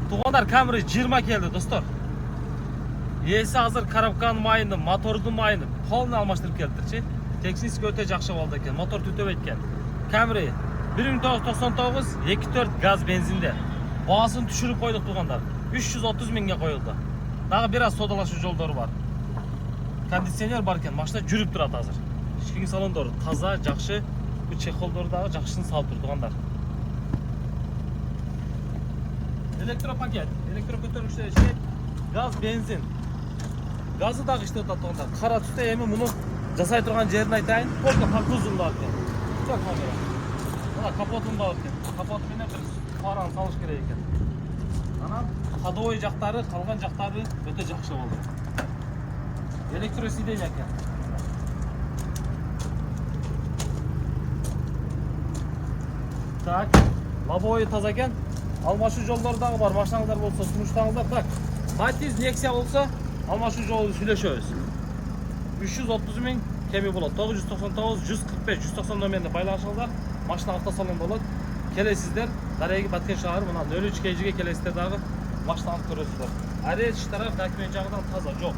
Туғандар Camry 20 келді, достар. Есі азыр коробканың майыны, мотордың майыны полный алмаштырып келдір. Технически өте жақсы болды екен, мотор түтеп еткен. Camry 1999 2.4 газ бензинде. Бағасын түшіріп қойдық туғандар. 330 мыңға қойылды. Дағы біраз содалашу жолдары бар. Кондиционер бар екен, машина жүріп тұрады азыр. Ішкі салондары таза, жақсы. Bu çekolları dağı жақшысын салып тұр туғандар. Elektropakет, elektrokötөргүчтөр иштейт, газ, бензин. Газы дагы иштеп атат туғандар. Кара түсте эми муну жасай турган жерин айтайын. Только покузун бар экен. Чок камера. Мына капотун бар экен. Капот менен бир фараны салыш керек экен. Анан ходовой жактары, калган жактары өтө жакшы болду. Электросиденье экен. Так, лобовой таза екен. Алмашу жолдары дағы бар, машиналар болса сунуштаңыздар. Так, Matiz, Nexia болса алмашу жолы сүйлөшөбүз. 330 миң кеми болот. 999 145 190 номеріне байланышыңыздар. Машина автосалон болот. Келесіздер, Дареги Баткен шаһары мына 03 кежиге келесіздер дағы машина алып көрөсүздөр. Арет, штраф, документ жагынан таза жок.